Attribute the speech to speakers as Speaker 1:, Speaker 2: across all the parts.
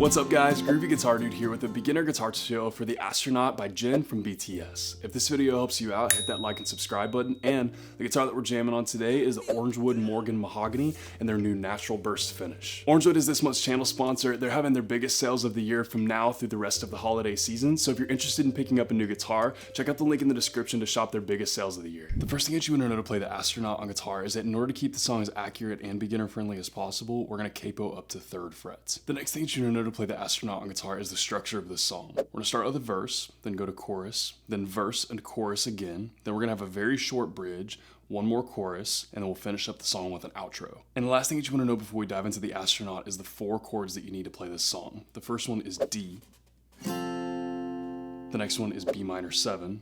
Speaker 1: What's up guys, Groovy Guitar Dude here with a beginner guitar tutorial for the Astronaut by JIN from BTS. If this video helps you out, hit that like and subscribe button, and the guitar that we're jamming on today is the Orangewood Morgan Mahogany and their new Natural Burst finish. Orangewood is this month's channel sponsor. They're having their biggest sales of the year from now through the rest of the holiday season, so if you're interested in picking up a new guitar, check out the link in the description to shop their biggest sales of the year. The first thing that you want to know to play the Astronaut on guitar is that in order to keep the song as accurate and beginner friendly as possible, we're going to capo up to 3rd frets. The next thing that you want to know to play the Astronaut on guitar is the structure of this song. We're going to start with a verse, then go to chorus, then verse and chorus again, then we're going to have a very short bridge, one more chorus, and then we'll finish up the song with an outro. And the last thing that you want to know before we dive into the Astronaut is the 4 chords that you need to play this song. The first one is D, the next one is B minor 7,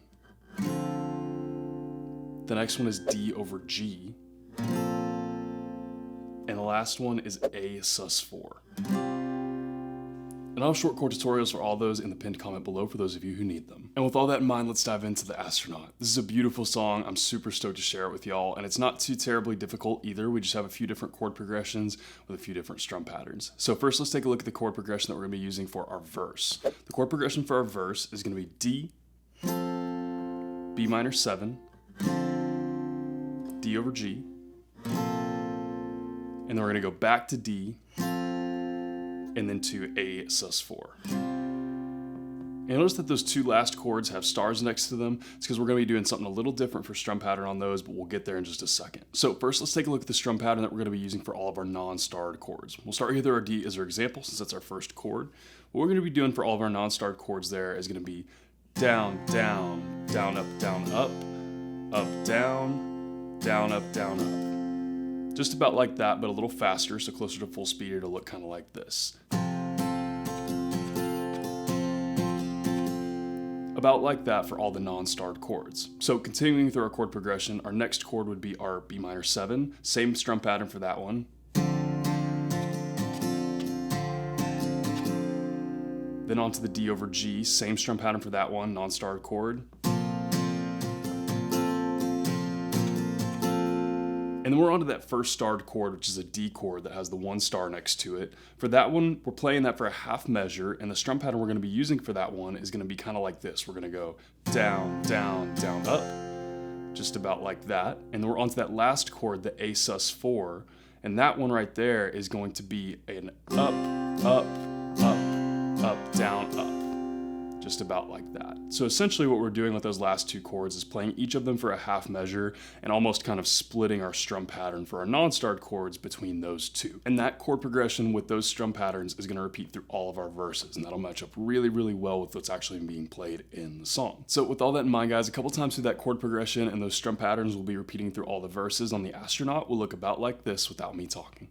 Speaker 1: the next one is D over G, and the last one is A sus4. And I'll have short chord tutorials for all those in the pinned comment below for those of you who need them. And with all that in mind, let's dive into the Astronaut. This is a beautiful song. I'm super stoked to share it with y'all, and it's not too terribly difficult either. We just have a few different chord progressions with a few different strum patterns. So first, let's take a look at the chord progression that we're going to be using for our verse. The chord progression for our verse is going to be D, B minor 7, D over G, and then we're going to go back to D, and then to A sus4. And notice that those 2 last chords have stars next to them. It's because we're going to be doing something a little different for strum pattern on those, but we'll get there in just a second. So first, let's take a look at the strum pattern that we're going to be using for all of our non-starred chords. We'll start with our D as our example, since that's our first chord. What we're going to be doing for all of our non-starred chords there is going to be down, down, down, up, down, up, down, down, up, down, up. Just about like that, but a little faster, so closer to full speed, it'll look kind of like this. About like that for all the non-starred chords. So continuing through our chord progression, our next chord would be our B minor 7, same strum pattern for that one. Then on to the D over G, same strum pattern for that one, non-starred chord. And then we're on to that first starred chord, which is a D chord that has the 1 star next to it. For that one, we're playing that for a half measure, and the strum pattern we're going to be using for that one is going to be kind of like this. We're going to go down, down, down, up, just about like that. And then we're on to that last chord, the A sus4, and that one right there is going to be an up, up, up, up, down, up. Just about like that. So essentially what we're doing with those last 2 chords is playing each of them for a half measure and almost kind of splitting our strum pattern for our non-starred chords between those 2. And that chord progression with those strum patterns is going to repeat through all of our verses, and that'll match up really, really well with what's actually being played in the song. So with all that in mind, guys, a couple times through that chord progression and those strum patterns will be repeating through all the verses on the Astronaut will look about like this without me talking.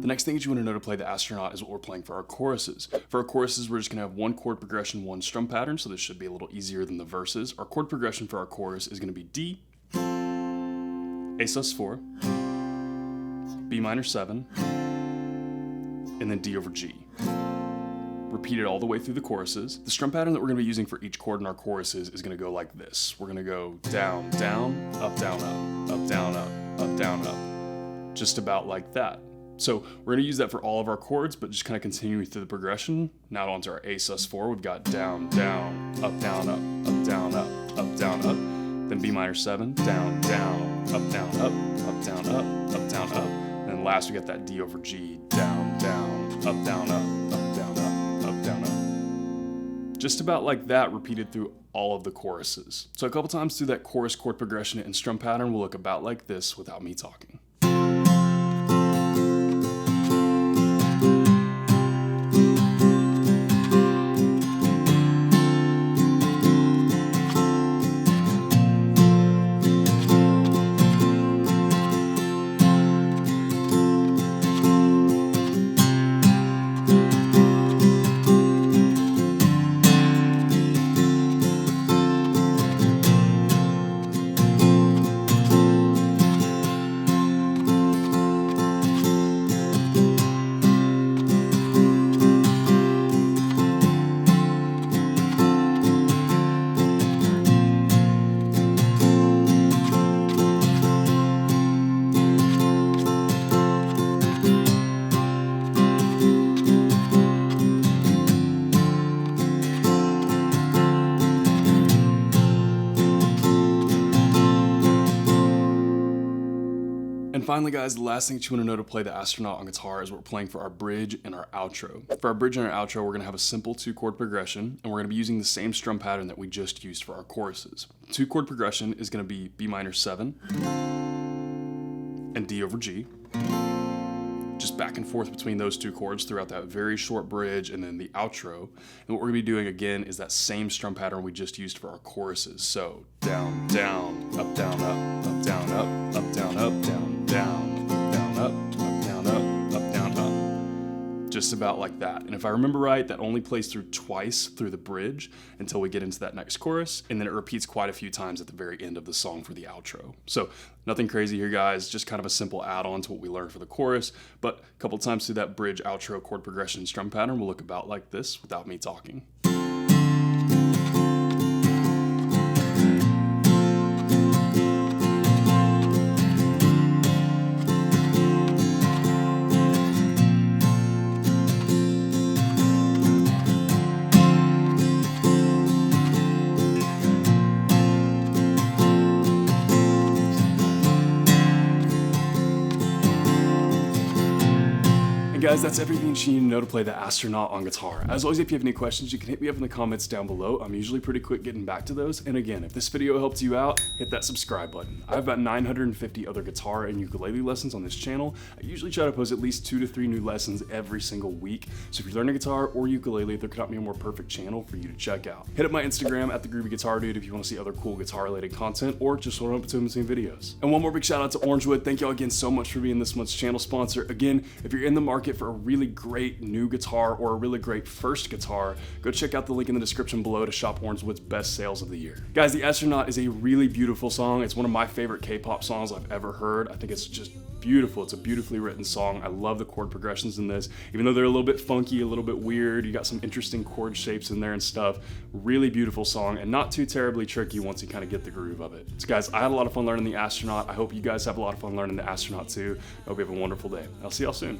Speaker 1: Next thing that you want to know to play the Astronaut is what we're playing for our choruses. For our choruses, we're just going to have 1 chord progression, 1 strum pattern, so this should be a little easier than the verses. Our chord progression for our chorus is going to be D, A sus4, B minor 7, and then D over G. Repeat it all the way through the choruses. The strum pattern that we're going to be using for each chord in our choruses is going to go like this. We're going to go down, down, up, down, up, up, down, up, up, down, up. Just about like that. So we're going to use that for all of our chords, but just kind of continuing through the progression. Now onto our A sus4, we've got down, down, up, down, up, up, down, up, up, down, up. Then B minor 7, down, down, up, down, up, up, down, up, up, down, up. And then last we got that D over G, down, down, up, down, up, down, up. Just about like that, repeated through all of the choruses. So a couple times through that chorus chord progression and strum pattern will look about like this without me talking. And finally guys, the last thing that you want to know to play the Astronaut on guitar is what we're playing for our bridge and our outro. For our bridge and our outro, we're going to have a simple 2-chord progression, and we're going to be using the same strum pattern that we just used for our choruses. 2-chord progression is going to be B minor 7 and D over G. Just back and forth between those 2 chords throughout that very short bridge and then the outro. And what we're going to be doing again is that same strum pattern we just used for our choruses. So down, down, up, down, up, up, down, up, up, down, up, down, down, down, up, down, up, down, up. Just about like that. And if I remember right, that only plays through twice through the bridge until we get into that next chorus, and then it repeats quite a few times at the very end of the song for the outro. So nothing crazy here guys, just kind of a simple add-on to what we learned for the chorus, but a couple times through that bridge, outro, chord progression, strum pattern will look about like this without me talking. Guys, that's everything you need to know to play the Astronaut on guitar. As always, if you have any questions, you can hit me up in the comments down below. I'm usually pretty quick getting back to those. And again, if this video helped you out, hit that subscribe button. I have about 950 other guitar and ukulele lessons on this channel. I usually try to post at least 2 to 3 new lessons every single week. So if you're learning guitar or ukulele, there could not be a more perfect channel for you to check out. Hit up my Instagram at @thegroovyguitardude if you want to see other cool guitar related content or just want to up to between videos. And one more big shout out to Orangewood. Thank y'all again so much for being this month's channel sponsor. Again, if you're in the market for a really great new guitar or a really great first guitar, go check out the link in the description below to shop Orangewood's best sales of the year. Guys, the Astronaut is a really beautiful song. It's one of my favorite K-pop songs I've ever heard. I think it's just beautiful. It's a beautifully written song. I love the chord progressions in this, even though they're a little bit funky, a little bit weird. You got some interesting chord shapes in there and stuff. Really beautiful song and not too terribly tricky once you kind of get the groove of it. So guys, I had a lot of fun learning the Astronaut. I hope you guys have a lot of fun learning the Astronaut too. I hope you have a wonderful day. I'll see y'all soon.